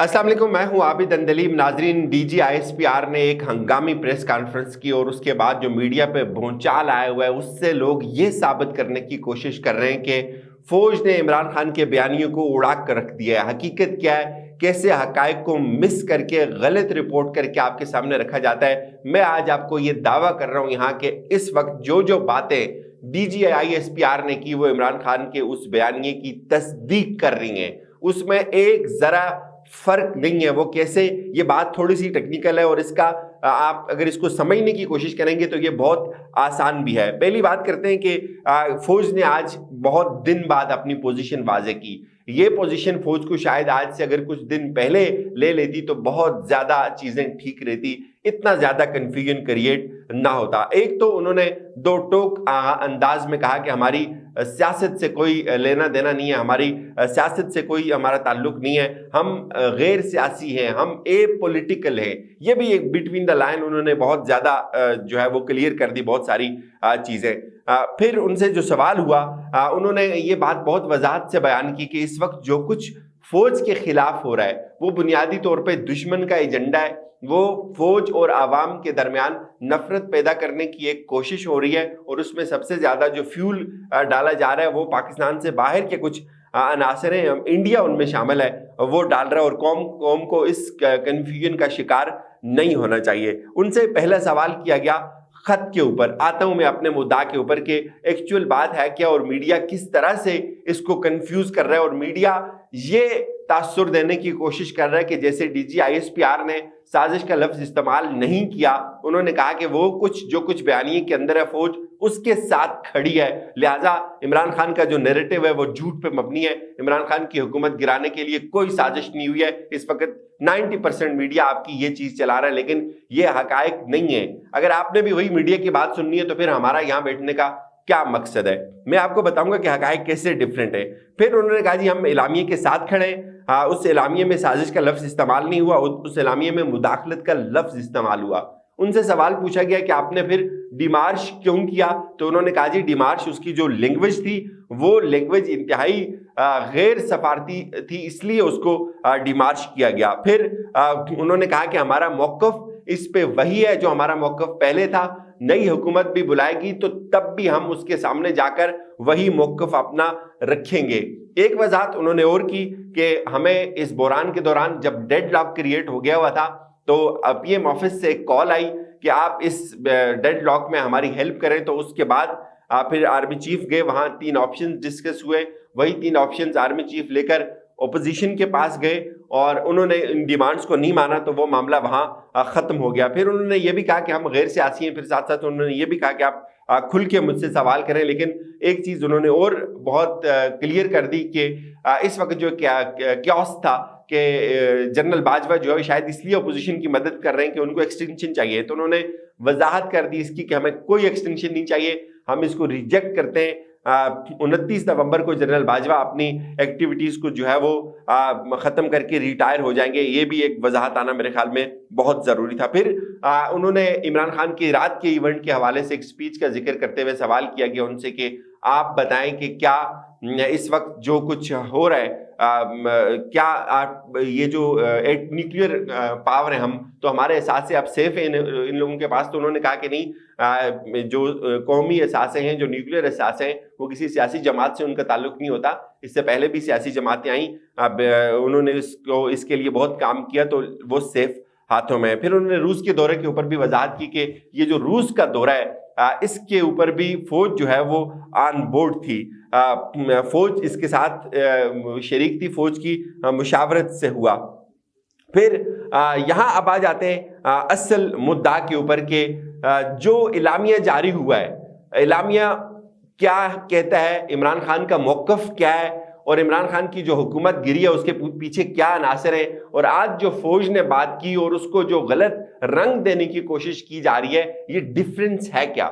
अस्सलाम वालेकुम, मैं हूं आबिद अंदलीब। नाजरीन, डीजी आईएसपीआर ने एक हंगामी प्रेस कॉन्फ्रेंस की और उसके बाद जो मीडिया पे भूचाल आया हुआ है उससे लोग ये साबित करने की कोशिश कर रहे हैं कि फौज ने इमरान खान के बयानियों को उड़ा कर रख दिया है। हकीकत क्या है, कैसे हकायक को मिस करके गलत रिपोर्ट करके आपके सामने रखा जाता है। मैं आज आपको ये दावा कर रहा हूं यहाँ के इस वक्त जो जो बातें डीजी आईएसपीआर ने की वो इमरान खान के उस बयानिए की तस्दीक कर रही हैं। उसमें एक जरा फर्क नहीं है। वो कैसे, ये बात थोड़ी सी टेक्निकल है और इसका आप अगर इसको समझने की कोशिश करेंगे तो ये बहुत आसान भी है। पहली बात करते हैं कि फौज ने आज बहुत दिन बाद अपनी पोजीशन वाजे की। ये पोजीशन फौज को शायद आज से अगर कुछ दिन पहले ले लेती तो बहुत ज्यादा चीजें ठीक रहती, इतना ज्यादा कंफ्यूजन क्रिएट ना होता। एक तो उन्होंने दो टोक अंदाज में कहा कि हमारी सियासत से कोई लेना देना नहीं है, हमारी सियासत से कोई हमारा ताल्लुक नहीं है, हम गैर सियासी हैं, हम ए पॉलिटिकल हैं। ये भी एक बिटवीन द लाइन उन्होंने बहुत ज्यादा जो है वो क्लियर कर दी बहुत सारी चीजें। फिर उनसे जो सवाल हुआ उन्होंने ये बात बहुत वजाहत से बयान की कि इस वक्त जो कुछ फौज के खिलाफ हो रहा है वो बुनियादी तौर पे दुश्मन का एजेंडा है। वो फौज और आवाम के दरमियान नफरत पैदा करने की एक कोशिश हो रही है और उसमें सबसे ज्यादा जो फ्यूल डाला जा रहा है वो पाकिस्तान से बाहर के कुछ अनासर हैं, इंडिया उनमें शामिल है, वो डाल रहा है। और कौम को इस कंफ्यूजन का शिकार नहीं होना चाहिए। उनसे पहला सवाल किया गया खत के ऊपर। आता हूं मैं अपने मुद्दा के ऊपर कि एक्चुअल बात है क्या और मीडिया किस तरह से इसको कंफ्यूज कर रहा है। और मीडिया ये तासुर देने की कोशिश कर रहा है कि जैसे डीजी आईएसपीआर ने साजिश का लफ्ज इस्तेमाल नहीं किया, उन्होंने कहा कि वो कुछ जो कुछ बयानिए के अंदर है फौज उसके साथ खड़ी है, लिहाजा इमरान खान का जो नैरेटिव है वो झूठ पे मबनी है। इमरान खान की हुकूमत गिराने के लिए कोई साजिश नहीं हुई है। इस वक्त 90% मीडिया आपकी ये चीज चला रहा है, लेकिन ये हकायक नहीं है। अगर आपने भी वही मीडिया की बात सुननी है तो फिर हमारा यहाँ बैठने का क्या मकसद है। मैं आपको बताऊंगा कि हकायक कैसे डिफरेंट है। फिर उन्होंने कहा जी हम इलामिये के साथ खड़े हैं, उस इलामिये में साजिश का लफ्ज इस्तेमाल नहीं हुआ, उस इलामिये में मुदाखलत का लफ्ज इस्तेमाल हुआ। उनसे सवाल पूछा गया कि आपने फिर डिमार्श क्यों किया, तो उन्होंने कहा जी डिमार्श उसकी जो लैंग्वेज थी वो लैंग्वेज इंतहाई गैर सफारती थी, इसलिए उसको डिमार्श किया गया। फिर उन्होंने कहा कि हमारा मौकफ इस पे वही है जो हमारा मौकफ पहले था, नई हुकूमत भी बुलाएगी तो तब भी हम उसके सामने जाकर वही मौकफ अपना रखेंगे। एक वजाहत उन्होंने और की कि हमें इस बहरान के दौरान जब डेडलॉक क्रिएट हो गया हुआ था तो पीएम ऑफिस से एक कॉल आई कि आप इस डेडलॉक में हमारी हेल्प करें। तो उसके बाद फिर आर्मी चीफ गए, वहां 3 ऑप्शन डिस्कस हुए, वही 3 ऑप्शन आर्मी चीफ लेकर ओपोजिशन के पास गए और उन्होंने इन डिमांड्स को नहीं माना तो वो मामला वहां खत्म हो गया। फिर उन्होंने ये भी कहा कि हम गैर सियासी हैं, फिर साथ साथ उन्होंने ये भी कहा कि आप खुल के मुझसे सवाल करें। लेकिन एक चीज उन्होंने और बहुत क्लियर कर दी कि इस वक्त जो क्यास था कि जनरल बाजवा जो है शायद इसलिए अपोजिशन की मदद कर रहे हैं कि उनको एक्सटेंशन चाहिए। तो उन्होंने वजाहत कर दी इसकी कि हमें कोई एक्सटेंशन नहीं चाहिए, हम इसको रिजेक्ट करते हैं। 29 नवंबर को जनरल बाजवा अपनी एक्टिविटीज को जो है वो खत्म करके रिटायर हो जाएंगे। ये भी एक वजाहत आना मेरे ख्याल में बहुत जरूरी था। फिर उन्होंने इमरान खान की रात के इवेंट के हवाले से एक स्पीच का जिक्र करते हुए सवाल किया गया उनसे कि आप बताएं कि क्या इस वक्त जो कुछ हो रहा है क्या आप ये जो एक न्यूक्लियर पावर है हम तो हमारे एहसास से आप सेफ हैं इन लोगों के पास। तो उन्होंने कहा कि नहीं, जो कौमी एहसास हैं, जो न्यूक्लियर एहसास हैं वो किसी सियासी जमात से उनका ताल्लुक नहीं होता। इससे पहले भी सियासी जमातें आई, उन्होंने इसके लिए बहुत काम किया तो वो सेफ हाथों में है। फिर उन्होंने रूस के दौरे के ऊपर भी वजाहत की कि ये जो रूस का दौरा है इसके ऊपर भी फौज जो है वो ऑन बोर्ड थी, फौज इसके साथ शरीक थी, फौज की मुशावरत से हुआ। फिर यहाँ अब आ जाते हैं असल मुद्दा के ऊपर के जो इलामिया जारी हुआ है, इलामिया क्या कहता है, इमरान खान का मौकफ क्या है और इमरान खान की जो हुकूमत गिरी है उसके पीछे क्या अनासर है। और आज जो फौज ने बात की और उसको जो गलत रंग देने की कोशिश की जा रही है, ये डिफरेंस है क्या।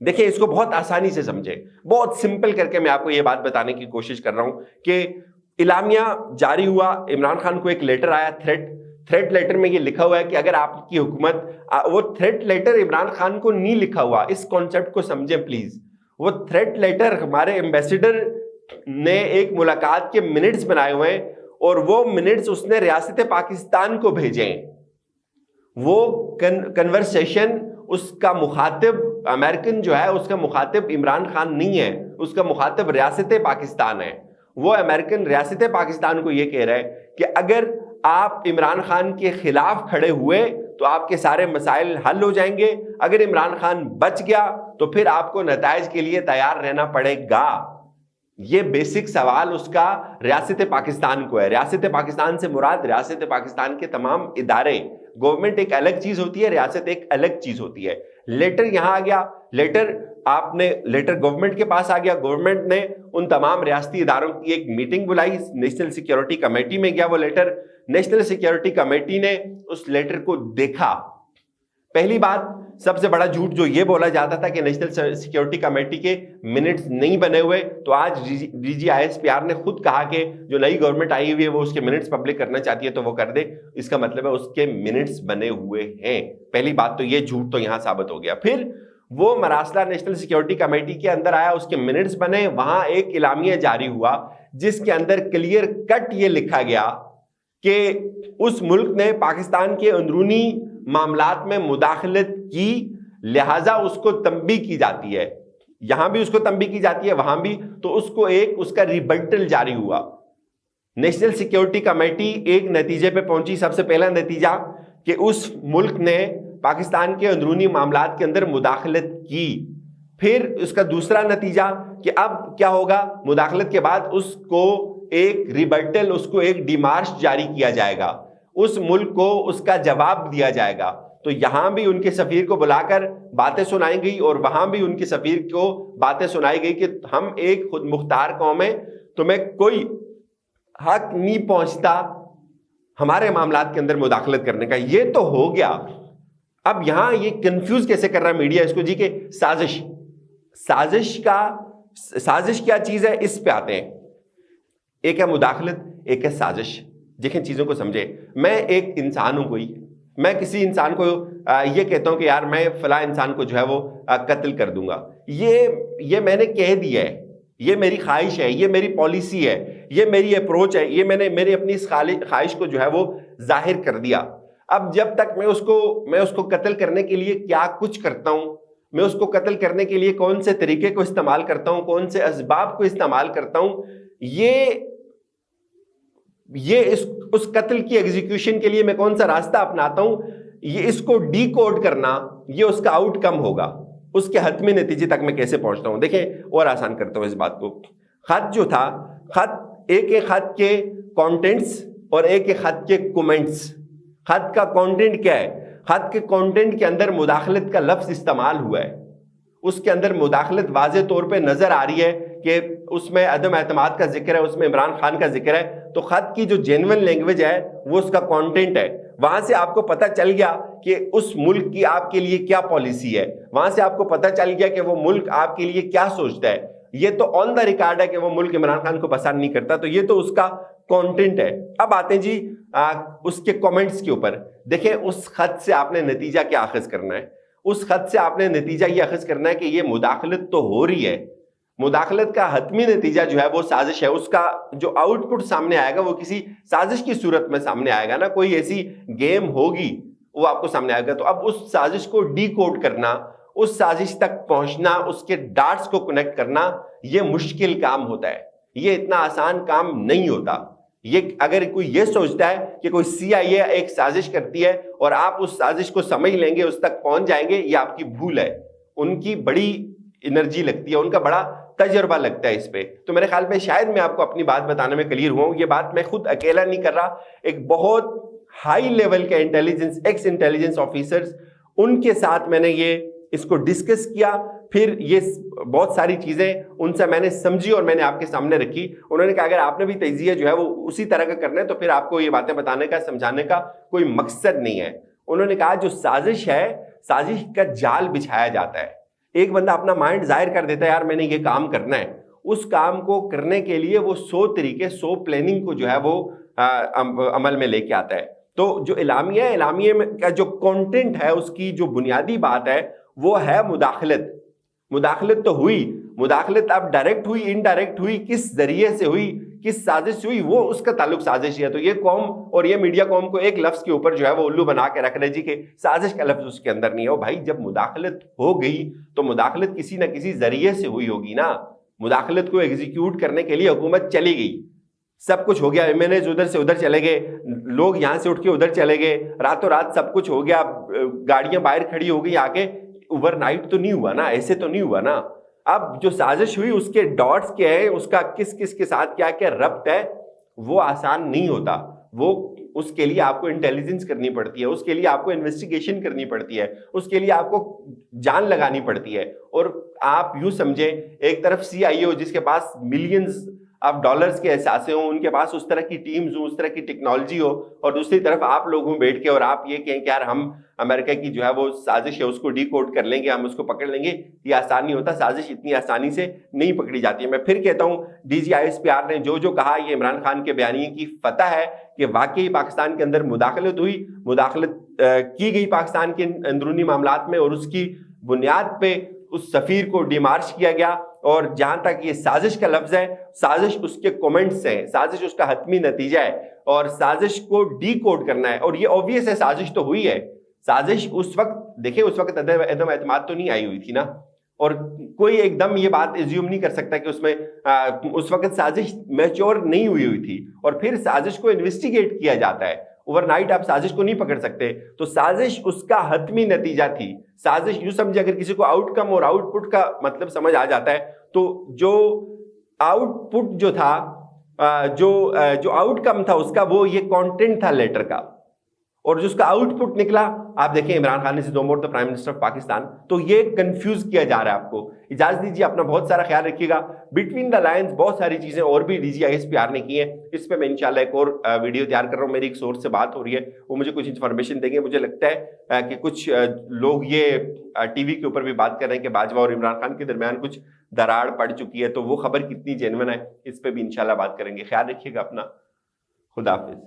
देखिए इसको बहुत आसानी से समझे, बहुत सिंपल करके मैं आपको ये बात बताने की कोशिश कर रहा हूं कि इलामिया जारी हुआ, इमरान खान को एक लेटर आया, थ्रेट लेटर में ये लिखा हुआ है कि अगर आपकी हुकूमत, वो थ्रेट लेटर इमरान खान को नहीं लिखा हुआ, इस कॉन्सेप्ट को समझे प्लीज। वो थ्रेट लेटर हमारे एम्बेसडर ने एक मुलाकात के मिनट्स बनाए हुए हैं اور وہ منٹس اس نے ریاست پاکستان کو بھیجے ہیں. وہ کنورسیشن اس کا مخاطب امریکن جو ہے اس کا مخاطب عمران خان نہیں ہے, اس کا مخاطب ریاست پاکستان ہے. وہ امریکن ریاست پاکستان کو یہ کہہ رہا ہے کہ اگر آپ عمران خان کے خلاف کھڑے ہوئے تو آپ کے سارے مسائل حل ہو جائیں گے, اگر عمران خان بچ گیا تو پھر آپ کو نتائج کے لیے تیار رہنا پڑے گا. یہ بیسک سوال اس کا ریاست پاکستان کو ہے. ریاست پاکستان سے مراد ریاست پاکستان کے تمام ادارے. گورنمنٹ ایک الگ چیز ہوتی ہے, ریاست ایک الگ چیز ہوتی ہے. لیٹر یہاں آ گیا, لیٹر گورنمنٹ کے پاس آ گیا, گورنمنٹ نے ان تمام ریاستی اداروں کی ایک میٹنگ بلائی, نیشنل سیکیورٹی کمیٹی میں گیا وہ لیٹر. نیشنل سیکیورٹی کمیٹی نے اس لیٹر کو دیکھا. پہلی بات, سب سے بڑا جھوٹ جو یہ بولا جاتا تھا کہ نیشنل سیکیورٹی کمیٹی کے منٹس نہیں بنے ہوئے, تو آج DGISPR نے خود کہا کہ جو نئی گورنمنٹ آئی ہوئی ہے وہ اس کے منٹس پبلک کرنا چاہتی ہے تو وہ کر دے. اس کا مطلب ہے اس کے منٹس بنے ہوئے ہیں. پہلی بات تو یہ جھوٹ تو یہاں ثابت ہو گیا. پھر وہ مراسلہ نیشنل سیکیورٹی کمیٹی کے اندر آیا, اس کے منٹس بنے, وہاں ایک اعلامیہ جاری ہوا جس کے اندر کلیئر کٹ یہ لکھا گیا کہ اس ملک نے پاکستان کے اندرونی معاملات میں مداخلت کی, لہذا اس کو تنبیہ کی جاتی ہے. یہاں بھی اس کو تنبیہ کی جاتی ہے, وہاں بھی. تو اس کا ریبٹل جاری ہوا. نیشنل سیکیورٹی کمیٹی ایک نتیجے پہ پہنچی. سب سے پہلا نتیجہ کہ اس ملک نے پاکستان کے اندرونی معاملات کے اندر مداخلت کی. پھر اس کا دوسرا نتیجہ کہ اب کیا ہوگا, مداخلت کے بعد اس کو ایک ریبٹل, اس کو ایک ڈیمارش جاری کیا جائے گا, اس ملک کو اس کا جواب دیا جائے گا. تو یہاں بھی ان کے سفیر کو بلا کر باتیں سنائی گئی اور وہاں بھی ان کے سفیر کو باتیں سنائی گئی کہ ہم ایک خود مختار قوم ہیں, تمہیں کوئی حق نہیں پہنچتا ہمارے معاملات کے اندر مداخلت کرنے کا. یہ تو ہو گیا. اب یہاں یہ کنفیوز کیسے کر رہا ہے میڈیا اس کو جی کہ سازش کیا چیز ہے, اس پہ آتے ہیں. ایک ہے مداخلت, ایک ہے سازش. دیکھیں چیزوں کو سمجھے. میں ایک انسان ہوں, کوئی میں کسی انسان کو یہ کہتا ہوں کہ یار میں فلاں انسان کو جو ہے وہ قتل کر دوں گا, یہ میں نے کہہ دیا ہے, یہ میری خواہش ہے, یہ میری پالیسی ہے, یہ میری اپروچ ہے, یہ میں نے اپنی اس خواہش کو جو ہے وہ ظاہر کر دیا. اب جب تک میں اس کو قتل کرنے کے لیے کیا کچھ کرتا ہوں, میں اس کو قتل کرنے کے لیے کون سے طریقے کو استعمال کرتا ہوں, کون سے اسباب کو استعمال کرتا ہوں, یہ اس قتل کی ایگزیکیوشن کے لیے میں کون سا راستہ اپناتا ہوں, یہ اس کو ڈی کوڈ کرنا, یہ اس کا آؤٹ کم ہوگا. اس کے حتمی نتیجے تک میں کیسے پہنچتا ہوں. دیکھیں اور آسان کرتا ہوں اس بات کو. خط جو تھا, ایک خط کے کانٹینٹس اور ایک خط کے کومنٹس. خط کا کانٹینٹ کیا ہے, خط کے کانٹینٹ کے اندر مداخلت کا لفظ استعمال ہوا ہے. اس کے اندر مداخلت واضح طور پہ نظر آ رہی ہے کہ اس میں عدم اعتماد کا ذکر ہے, اس میں عمران خان کا ذکر ہے. تو خط کی جو جینوئن لینگویج ہے وہ اس کا کانٹینٹ ہے. وہاں سے آپ کو پتہ چل گیا کہ اس ملک کی آپ کے لیے کیا پالیسی ہے, وہاں سے آپ کو پتہ چل گیا کہ وہ ملک آپ کے لیے کیا سوچتا ہے. یہ تو آن دا ریکارڈ ہے کہ وہ ملک عمران خان کو پسند نہیں کرتا, تو یہ تو اس کا کانٹینٹ ہے. اب آتے ہیں جی اس کے کامنٹس کے اوپر. دیکھیں اس خط سے آپ نے نتیجہ کیا اخذ کرنا ہے. اس خط سے آپ نے نتیجہ یہ اخذ کرنا ہے کہ یہ مداخلت تو ہو رہی ہے. مداخلت کا حتمی نتیجہ جو ہے وہ سازش ہے. اس کا جو آؤٹ پٹ سامنے آئے گا وہ کسی سازش کی صورت میں سامنے آئے گا نا, کوئی ایسی گیم ہوگی وہ آپ کو سامنے آئے گا. تو اب اس سازش کو ڈی کوڈ کرنا, اس سازش تک پہنچنا, اس کے ڈاٹس کو کنیکٹ کرنا, یہ مشکل کام ہوتا ہے. یہ اتنا آسان کام نہیں ہوتا. یہ اگر کوئی یہ سوچتا ہے کہ کوئی CIA ایک سازش کرتی ہے اور آپ اس سازش کو سمجھ لیں گے, اس تک پہنچ جائیں گے, یہ آپ کی بھول ہے. ان کی بڑی انرجی لگتی ہے, ان کا بڑا تجربہ لگتا ہے اس پہ. تو میرے خیال میں شاید میں آپ کو اپنی بات بتانے میں کلیئر ہوا ہوں. یہ بات میں خود اکیلا نہیں کر رہا, ایک بہت ہائی لیول کے ایکس انٹیلیجنس آفیسرز, ان کے ساتھ میں نے یہ اس کو ڈسکس کیا. پھر یہ بہت ساری چیزیں ان سے میں نے سمجھی اور میں نے آپ کے سامنے رکھی. انہوں نے کہا اگر آپ نے بھی تجزیہ جو ہے وہ اسی طرح کا کرنا ہے تو پھر آپ کو یہ باتیں بتانے کا, سمجھانے کا کوئی مقصد نہیں ہے. انہوں نے کہا جو سازش ہے, سازش کا جال بچھایا جاتا ہے. ایک بندہ اپنا مائنڈ ظاہر کر دیتا ہے یار میں نے یہ کام کرنا ہے, اس کام کو کرنے کے لیے وہ 100 طریقے 100 پلاننگ کو جو ہے وہ عمل میں لے کے آتا ہے. تو جو اعلامیہ ہے, اعلامیہ میں کا جو کانٹینٹ ہے, اس کی جو بنیادی بات ہے وہ ہے مداخلت. मुदाखलत तो हुई, मुदाखलत अब डायरेक्ट हुई, इनडायरेक्ट हुई, किस जरिए से हुई, किस साजिश से हुई, वो उसका ताल्लुक साजिश है। तो ये कौम और ये मीडिया कौम को एक लफ्ज के ऊपर जो है वो उल्लू बना के रख रहे जी कि साजिश का लफ्ज उसके अंदर नहीं है। भाई जब मुदाखलत हो गई तो मुदाखलत किसी ना किसी जरिए से हुई होगी ना। मुदाखलत को एग्जीक्यूट करने के लिए हुकूमत चली गई, सब कुछ हो गया, एमएनएज उधर से उधर चले गए, लोग यहाँ से उठ के उधर चले गए, रातों रात सब कुछ हो गया, गाड़ियां बाहर खड़ी हो गई आके। ओवरनाइट तो नहीं हुआ ना, ऐसे तो नहीं हुआ ना। अब जो साजिश हुई उसके डॉट्स क्या है, उसका किस किस के साथ क्या क्या रब्त है, वो आसान नहीं होता। वो उसके लिए आपको इंटेलिजेंस करनी पड़ती है, उसके लिए आपको इन्वेस्टिगेशन करनी पड़ती है, उसके लिए आपको जान लगानी पड़ती है। और आप यूं समझें, एक तरफ CIO जिसके पास मिलियंस ऑफ डॉलर्स के एहसासे हों, उनके पास उस तरह की टीम्स हो, उस तरह की टेक्नोलॉजी हो, और दूसरी तरफ आप लोग हों बैठ के और आप ये कहें कि यार हम अमेरिका की जो है वो साजिश है उसको डिकोड कर लेंगे, हम उसको पकड़ लेंगे। ये आसान नहीं होता, साजिश इतनी आसानी से नहीं पकड़ी जाती है। मैं फिर कहता हूँ, DG ISPR ने जो जो कहा, ये इमरान खान के बयानिए की फतह है कि वाकई पाकिस्तान के अंदर मुदाखलत हुई, मुदाखलत की गई पाकिस्तान के अंदरूनी मामलात में, और उसकी बुनियाद पे उस सफीर को डिमार्च किया गया। और जहां तक ये साजिश का लफ्ज है, साजिश उसके कमेंट्स हैं, साजिश उसका हतमी नतीजा है, और साजिश को डीकोड करना है। और ये ऑब्वियस है, साजिश तो हुई है। साजिश उस वक्त, देखिए उस वक्त अदम एतमाद तो नहीं आई हुई थी ना, और कोई एकदम ये बात एज्यूम नहीं कर सकता कि उसमें उस वक्त साजिश मैच्योर नहीं हुई थी। और फिर साजिश को इन्वेस्टिगेट किया जाता है, ओवरनाइट आप साजिश को नहीं पकड़ सकते। तो साजिश उसका हतमी नतीजा थी। साजिश यूं समझे, अगर किसी को आउटकम और आउटपुट का मतलब समझ आ जाता है, तो जो आउटपुट जो था, जो आउटकम था उसका, वो ये कंटेंट था लेटर का, और जो उसका आउटपुट निकला, आप देखें Imran Khan is no more the prime minister of Pakistan. तो ये कंफ्यूज किया जा रहा है आपको। इजाजत दीजिए, अपना बहुत सारा ख्याल रखिएगा। बिटवीन द लाइन्स बहुत सारी चीजें और भी DG ISPR ने की हैं, इस पे मैं इंशाल्लाह एक और वीडियो तैयार कर रहा हूँ। मेरी एक सोर्स से बात हो रही है, वो मुझे कुछ इन्फॉर्मेशन देंगे। मुझे लगता है कि कुछ लोग ये TV के ऊपर भी बात कर रहे हैं कि बाजवा और इमरान खान के दरमियान कुछ दरार पड़ चुकी है। तो वो खबर कितनी जेन्युइन है, इस पे भी इंशाल्लाह बात करेंगे। ख्याल रखिएगा अपना। खुदा हाफिज।